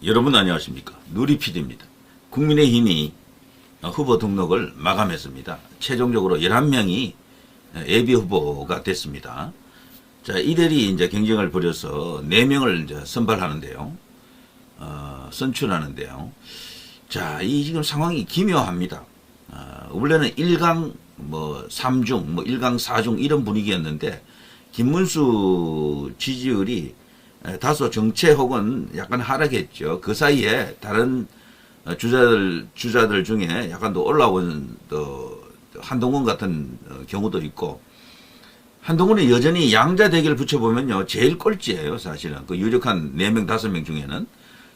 여러분 안녕하십니까. 누리PD입니다. 국민의힘이 후보 등록을 마감했습니다. 최종적으로 11명이 예비 후보가 됐습니다. 자, 이들이 이제 경쟁을 벌여서 4명을 이제 선발하는데요. 선출하는데요. 자, 이 지금 상황이 기묘합니다. 원래는 1강, 3중, 1강, 4중 이런 분위기였는데, 김문수 지지율이 다소 정체 혹은 약간 하락했죠. 그 사이에 다른 주자들 중에 약간 더 올라온 한동훈 같은 경우도 있고, 한동훈이 여전히 양자 대결 붙여보면요, 제일 꼴찌예요, 사실은. 그 유력한 4명, 5명 중에는.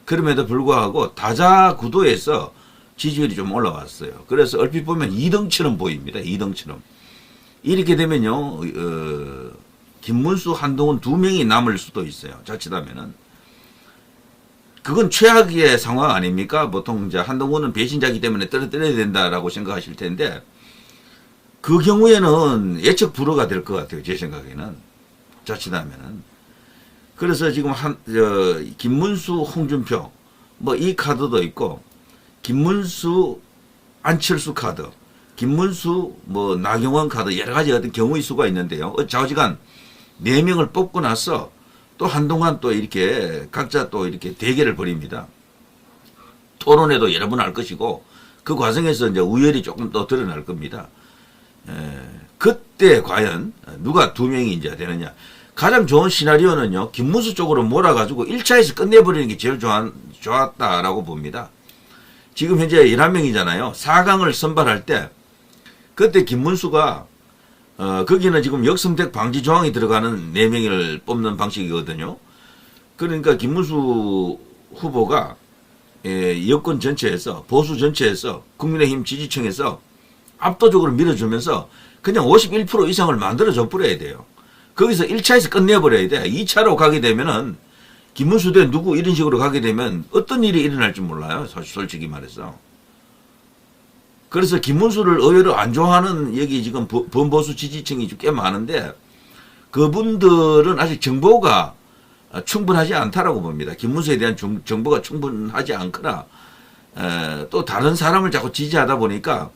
그럼에도 불구하고 다자 구도에서 지지율이 좀 올라왔어요. 그래서 얼핏 보면 2등처럼 보입니다, 2등처럼. 이렇게 되면요, 김문수, 한동훈 2명이 남을 수도 있어요. 자칫하면은. 그건 최악의 상황 아닙니까? 보통 이제 한동훈은 배신자이기 때문에 떨어뜨려야 된다라고 생각하실 텐데, 그 경우에는 예측 불허가 될 것 같아요. 제 생각에는. 자칫하면은. 그래서 지금 김문수, 홍준표, 이 카드도 있고, 김문수, 안철수 카드, 김문수, 나경원 카드, 여러 가지 어떤 경우의 수가 있는데요. 좌우지간 4명을 뽑고 나서 또 한동안 또 이렇게 각자 또 이렇게 대결을 벌입니다. 토론회도 여러 번 할 것이고, 그 과정에서 이제 우열이 조금 더 드러날 겁니다. 그때 과연 누가 2명이 이제 되느냐. 가장 좋은 시나리오는요, 김문수 쪽으로 몰아가지고 1차에서 끝내버리는 게 제일 좋았다라고 봅니다. 지금 현재 11명이잖아요. 4강을 선발할 때, 그때 김문수가, 거기는 지금 역선택 방지 조항이 들어가는 4명을 뽑는 방식이거든요. 그러니까 김문수 후보가, 여권 전체에서, 보수 전체에서, 국민의힘 지지층에서 압도적으로 밀어주면서 그냥 51% 이상을 만들어줘 버려야 돼요. 거기서 1차에서 끝내버려야 돼. 2차로 가게 되면은, 김문수 대 누구 이런 식으로 가게 되면 어떤 일이 일어날지 몰라요. 솔직히 말해서. 그래서 김문수를 의외로 안 좋아하는 여기 지금 범보수 지지층이 꽤 많은데, 그분들은 아직 정보가 충분하지 않다라고 봅니다. 김문수에 대한 정보가 충분하지 않거나, 또 다른 사람을 자꾸 지지하다 보니까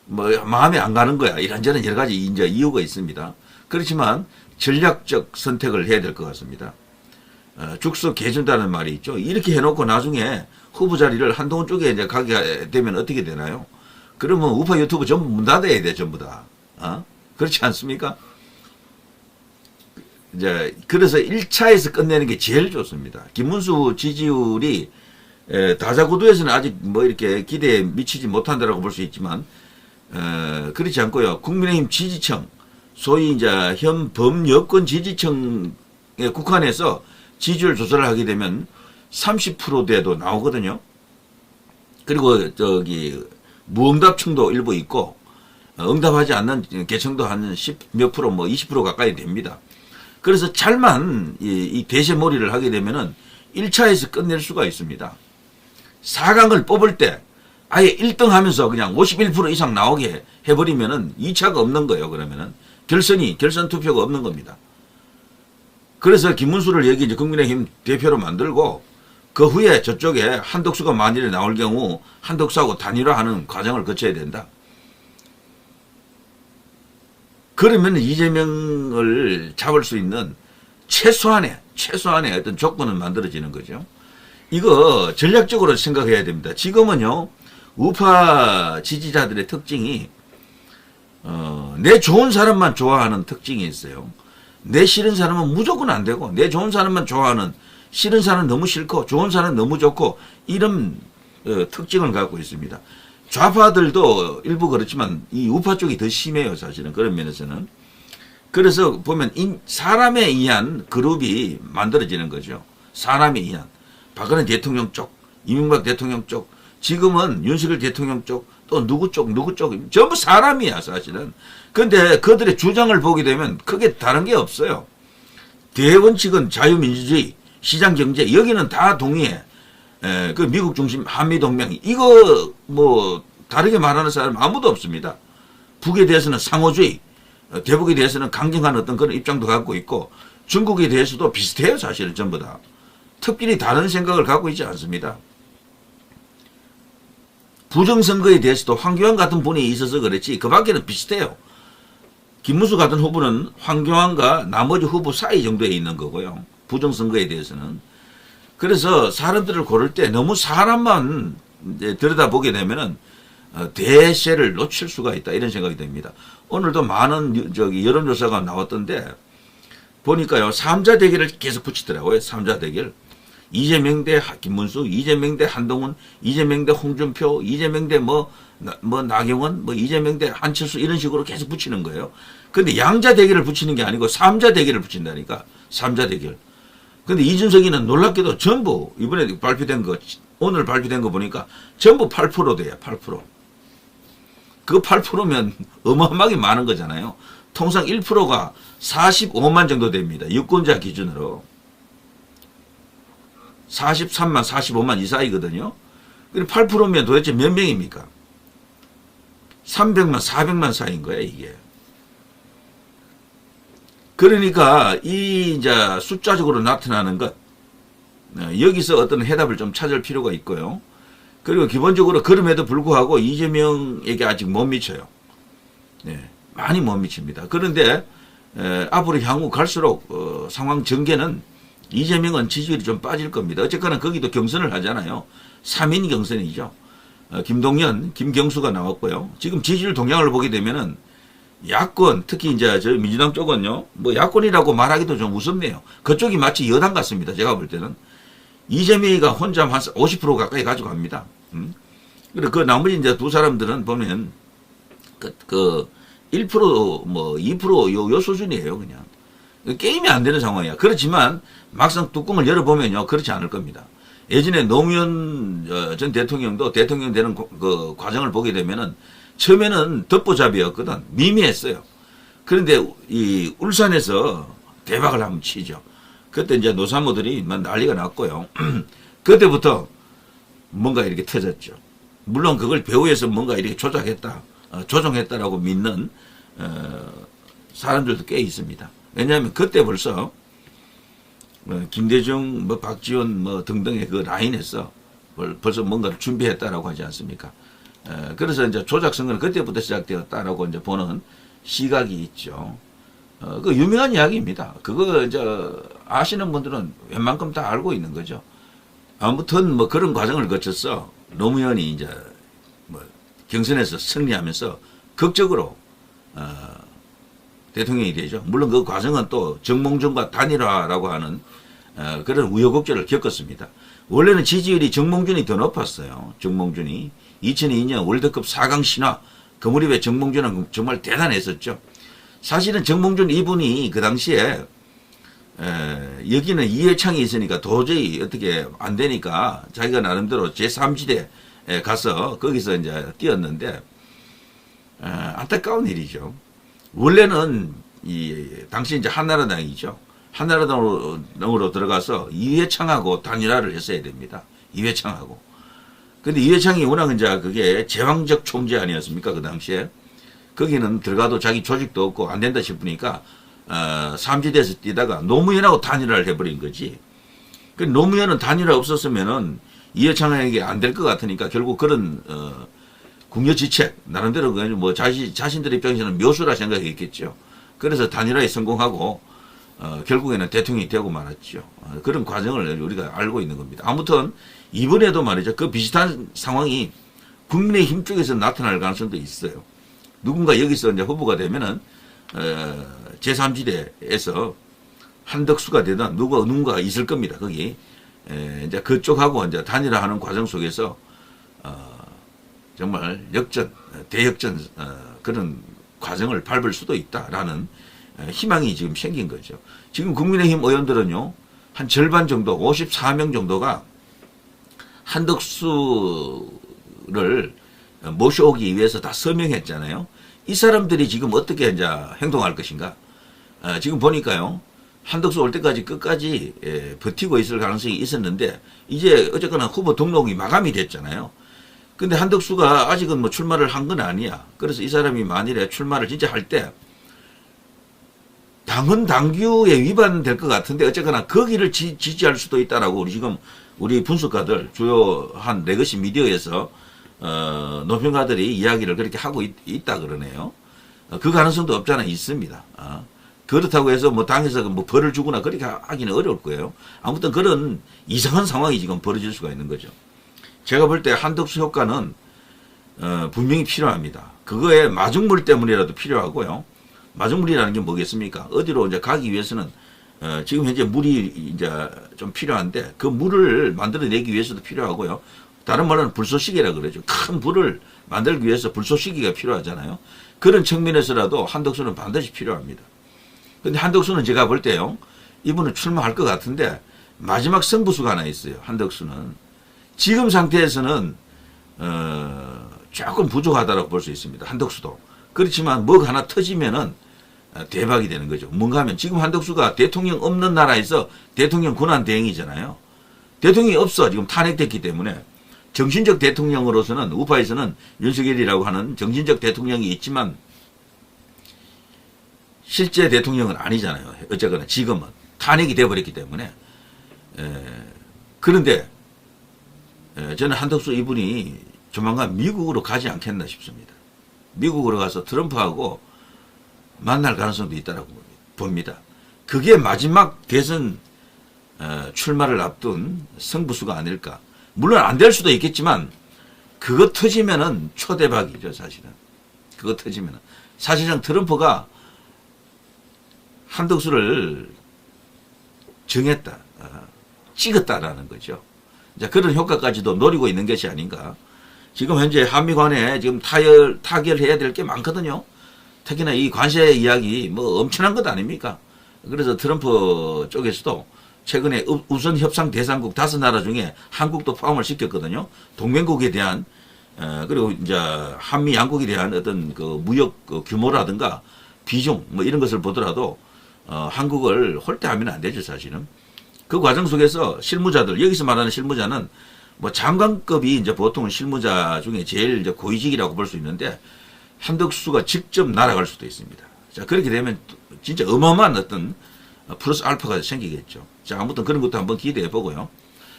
마음에 안 가는 거야. 이런저런 여러 가지 이제 이유가 있습니다. 그렇지만 전략적 선택을 해야 될 것 같습니다. 죽서 개준다는 말이 있죠. 이렇게 해놓고 나중에 후보 자리를 한동훈 쪽에 이제 가게 되면 어떻게 되나요? 그러면 우파 유튜브 전부 문 닫아야 돼, 전부 다. 그렇지 않습니까? 이제, 그래서 1차에서 끝내는 게 제일 좋습니다. 김문수 지지율이, 다자구도에서는 아직 이렇게 기대에 미치지 못한다라고 볼 수 있지만, 그렇지 않고요. 국민의힘 지지층, 소위 이제 현 범여권 지지층에 국한해서 지지율 조사를 하게 되면 30%대도 나오거든요. 그리고 무응답층도 일부 있고, 응답하지 않는 계층도 한 10몇 프로, 20% 가까이 됩니다. 그래서 잘만 이 대세몰이를 하게 되면은 1차에서 끝낼 수가 있습니다. 4강을 뽑을 때 아예 1등 하면서 그냥 51% 이상 나오게 해버리면은 2차가 없는 거예요, 그러면은. 결선 투표가 없는 겁니다. 그래서 김문수를 여기 이제 국민의힘 대표로 만들고, 그 후에 저쪽에 한덕수가 만일에 나올 경우 한덕수하고 단일화하는 과정을 거쳐야 된다. 그러면 이재명을 잡을 수 있는 최소한의 어떤 조건은 만들어지는 거죠. 이거 전략적으로 생각해야 됩니다. 지금은요, 우파 지지자들의 특징이, 내 좋은 사람만 좋아하는 특징이 있어요. 내 싫은 사람은 무조건 안 되고, 내 좋은 사람만 좋아하는, 싫은 사람은 너무 싫고, 좋은 사람은 너무 좋고, 이런 특징을 갖고 있습니다. 좌파들도 일부 그렇지만, 이 우파 쪽이 더 심해요, 사실은. 그런 면에서는. 그래서 보면, 사람에 의한 그룹이 만들어지는 거죠. 사람에 의한. 박근혜 대통령 쪽, 이명박 대통령 쪽, 지금은 윤석열 대통령 쪽, 또 누구 쪽, 전부 사람이야, 사실은. 근데 그들의 주장을 보게 되면 크게 다른 게 없어요. 대원칙은 자유민주주의, 시장경제, 여기는 다 동의해. 그 미국 중심 한미동맹, 이거 다르게 말하는 사람 아무도 없습니다. 북에 대해서는 상호주의, 대북에 대해서는 강경한 어떤 그런 입장도 갖고 있고, 중국에 대해서도 비슷해요, 사실은 전부 다. 특별히 다른 생각을 갖고 있지 않습니다. 부정선거에 대해서도 황교안 같은 분이 있어서 그렇지 그 밖에는 비슷해요. 김문수 같은 후보는 황교안과 나머지 후보 사이 정도에 있는 거고요. 부정선거에 대해서는. 그래서 사람들을 고를 때 너무 사람만 들여다보게 되면은 대세를 놓칠 수가 있다 이런 생각이 듭니다. 오늘도 많은 여론조사가 나왔던데 보니까요 3자 대결을 계속 붙이더라고요. 3자 대결. 이재명 대 김문수, 이재명 대 한동훈, 이재명 대 홍준표, 이재명 대 나경원, 이재명 대 한철수 이런 식으로 계속 붙이는 거예요. 근데 양자 대결을 붙이는 게 아니고 3자 대결을 붙인다니까. 3자 대결. 근데 이준석이는 놀랍게도 전부 이번에 발표된 거 오늘 발표된 거 보니까 전부 8% 돼요. 8%. 그 8%면 어마어마하게 많은 거잖아요. 통상 1%가 45만 정도 됩니다. 유권자 기준으로. 43만, 45만 이 사이거든요. 8%면 도대체 몇 명입니까? 300만, 400만 사이인 거예요, 이게. 그러니까 이 이제 숫자적으로 나타나는 것 여기서 어떤 해답을 좀 찾을 필요가 있고요. 그리고 기본적으로 그럼에도 불구하고 이재명에게 아직 못 미쳐요. 네, 많이 못 미칩니다. 그런데 앞으로 향후 갈수록 상황 전개는 이재명은 지지율이 좀 빠질 겁니다. 어쨌거나 거기도 경선을 하잖아요. 3인 경선이죠. 김동연, 김경수가 나왔고요. 지금 지지율 동향을 보게 되면은 야권, 특히 이제 저 민주당 쪽은요, 야권이라고 말하기도 좀 우습네요. 그쪽이 마치 여당 같습니다. 제가 볼 때는. 이재명이가 혼자 한 50% 가까이 가져갑니다. 그리고 그 나머지 이제 두 사람들은 보면, 1%, 2% 요 수준이에요, 그냥. 게임이 안 되는 상황이야. 그렇지만, 막상 뚜껑을 열어보면요, 그렇지 않을 겁니다. 예전에 노무현 전 대통령도 대통령 되는 그 과정을 보게 되면은, 처음에는 덮보잡이었거든. 미미했어요. 그런데 이 울산에서 대박을 한번 치죠. 그때 이제 노사모들이 난리가 났고요. 그때부터 뭔가 이렇게 터졌죠. 물론 그걸 배후에서 뭔가 이렇게 조종했다라고 믿는 사람들도 꽤 있습니다. 왜냐하면 그때 벌써 김대중, 박지원 등등의 그 라인에서 벌써 뭔가를 준비했다라고 하지 않습니까? 그래서 이제 조작선거는 그때부터 시작되었다라고 이제 보는 시각이 있죠. 그 유명한 이야기입니다. 그거 이제 아시는 분들은 웬만큼 다 알고 있는 거죠. 아무튼 그런 과정을 거쳐서 노무현이 이제 경선에서 승리하면서 극적으로 대통령이 되죠. 물론 그 과정은 또 정몽준과 단일화라고 하는 그런 우여곡절을 겪었습니다. 원래는 지지율이 정몽준이 더 높았어요. 정몽준이. 2002년 월드컵 4강 신화 그 무렵에 정몽준은 정말 대단했었죠. 사실은 정몽준 이분이 그 당시에 여기는 이회창이 있으니까 도저히 어떻게 안 되니까 자기가 나름대로 제3지대에 가서 거기서 이제 뛰었는데 안타까운 일이죠. 원래는 당시 이제 한나라당이죠. 한나라당으로 들어가서 이회창하고 단일화를 했어야 됩니다. 이회창하고. 근데 이회창이 워낙 이제 그게 제왕적 총재 아니었습니까? 그 당시에. 거기는 들어가도 자기 조직도 없고 안 된다 싶으니까, 삼지대에서 뛰다가 노무현하고 단일화를 해버린 거지. 그 노무현은 단일화 없었으면은 이회창에게 안 될 것 같으니까 결국 그런, 궁여지책, 나름대로 자신들 입장에서는 묘수라 생각했겠죠. 그래서 단일화에 성공하고, 결국에는 대통령이 되고 말았죠. 그런 과정을 우리가 알고 있는 겁니다. 아무튼, 이번에도 말이죠. 그 비슷한 상황이 국민의힘 쪽에서 나타날 가능성도 있어요. 누군가 여기서 이제 후보가 되면은, 제3지대에서 한덕수가 되든 누군가가 있을 겁니다. 거기. 이제 그쪽하고 이제 단일화하는 과정 속에서, 정말 대역전, 그런 과정을 밟을 수도 있다라는 희망이 지금 생긴 거죠. 지금 국민의힘 의원들은요, 한 절반 정도, 54명 정도가 한덕수를 모셔오기 위해서 다 서명했잖아요. 이 사람들이 지금 어떻게 이제 행동할 것인가? 지금 보니까요, 한덕수 올 때까지 끝까지 버티고 있을 가능성이 있었는데, 이제 어쨌거나 후보 등록이 마감이 됐잖아요. 근데 한덕수가 아직은 출마를 한 건 아니야. 그래서 이 사람이 만일에 출마를 진짜 할 때, 당헌 당규에 위반될 것 같은데 어쨌거나 거기를 지지할 수도 있다라고 우리 분석가들 주요 한 레거시 미디어에서 노평가들이 이야기를 그렇게 하고 있다 그러네요. 그 가능성도 없잖아 있습니다. 그렇다고 해서 뭐 당에서 뭐 벌을 주거나 그렇게 하기는 어려울 거예요. 아무튼 그런 이상한 상황이 지금 벌어질 수가 있는 거죠. 제가 볼 때 한덕수 효과는 분명히 필요합니다. 그거에 마중물 때문이라도 필요하고요. 마중물이라는 게 뭐겠습니까? 어디로 이제 가기 위해서는 지금 현재 물이 이제 좀 필요한데 그 물을 만들어내기 위해서도 필요하고요. 다른 말로는 불쏘시개라 그러죠. 큰 불을 만들기 위해서 불쏘시개가 필요하잖아요. 그런 측면에서라도 한덕수는 반드시 필요합니다. 근데 한덕수는 제가 볼 때요, 이분은 출마할 것 같은데 마지막 승부수가 하나 있어요. 한덕수는 지금 상태에서는 조금 부족하다고 볼 수 있습니다. 한덕수도. 그렇지만 뭐가 하나 터지면은 대박이 되는 거죠. 뭔가 하면 지금 한덕수가 대통령 없는 나라에서 대통령 권한 대행이잖아요. 대통령이 없어. 지금 탄핵됐기 때문에 정신적 대통령으로서는 우파에서는 윤석열이라고 하는 정신적 대통령이 있지만 실제 대통령은 아니잖아요. 어쨌거나 지금은 탄핵이 돼버렸기 때문에. 그런데 저는 한덕수 이분이 조만간 미국으로 가지 않겠나 싶습니다. 미국으로 가서 트럼프하고 만날 가능성도 있다고 봅니다. 그게 마지막 대선 출마를 앞둔 승부수가 아닐까. 물론 안 될 수도 있겠지만 그거 터지면은 초대박이죠. 사실은. 그거 터지면은. 사실상 트럼프가 한덕수를 정했다. 찍었다라는 거죠. 자, 그런 효과까지도 노리고 있는 것이 아닌가. 지금 현재 한미 간에 지금 타결해야 될 게 많거든요. 특히나 이 관세 이야기 뭐 엄청난 것 아닙니까? 그래서 트럼프 쪽에서도 최근에 우선 협상 대상국 5나라 중에 한국도 포함을 시켰거든요. 동맹국에 대한 그리고 이제 한미 양국에 대한 어떤 그 무역 규모라든가 비중 뭐 이런 것을 보더라도 한국을 홀대하면 안 되죠, 사실은. 그 과정 속에서 실무자들, 여기서 말하는 실무자는 뭐 장관급이 이제 보통 실무자 중에 제일 이제 고위직이라고 볼 수 있는데 한덕수가 직접 날아갈 수도 있습니다. 자, 그렇게 되면 진짜 어마어마한 어떤 플러스 알파가 생기겠죠. 자, 아무튼 그런 것도 한번 기대해 보고요.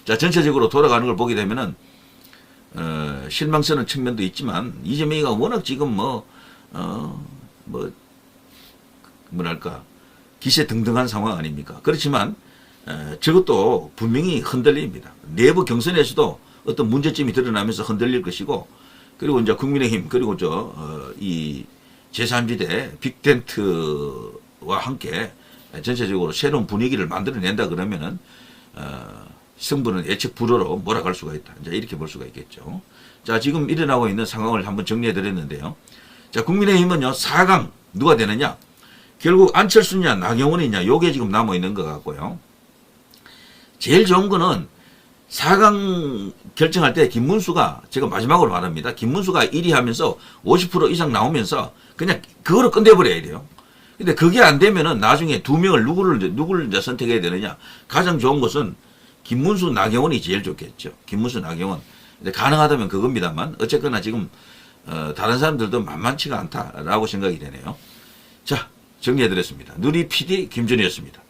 자, 전체적으로 돌아가는 걸 보게 되면은, 실망스러운 측면도 있지만, 이재명이가 워낙 지금 뭐랄까, 기세등등한 상황 아닙니까? 그렇지만, 저것도 분명히 흔들립니다. 내부 경선에서도 어떤 문제점이 드러나면서 흔들릴 것이고, 그리고 이제 국민의힘, 그리고 이 제3지대 빅텐트와 함께 전체적으로 새로운 분위기를 만들어낸다 그러면은, 승부는 예측 불허로 몰아갈 수가 있다. 이제 이렇게 볼 수가 있겠죠. 자, 지금 일어나고 있는 상황을 한번 정리해 드렸는데요. 자, 국민의힘은요, 4강 누가 되느냐? 결국 안철수냐, 나경원이냐, 요게 지금 남아 있는 것 같고요. 제일 좋은 거는 4강 결정할 때 김문수가, 제가 마지막으로 말합니다. 김문수가 1위 하면서 50% 이상 나오면서 그냥 그거로 끝내버려야 돼요. 근데 그게 안 되면은 나중에 2명을 누구를 이제 선택해야 되느냐. 가장 좋은 것은 김문수, 나경원이 제일 좋겠죠. 김문수, 나경원. 근데 가능하다면 그겁니다만, 어쨌거나 지금, 다른 사람들도 만만치가 않다라고 생각이 되네요. 자, 정리해드렸습니다. 누리 PD 김준이었습니다.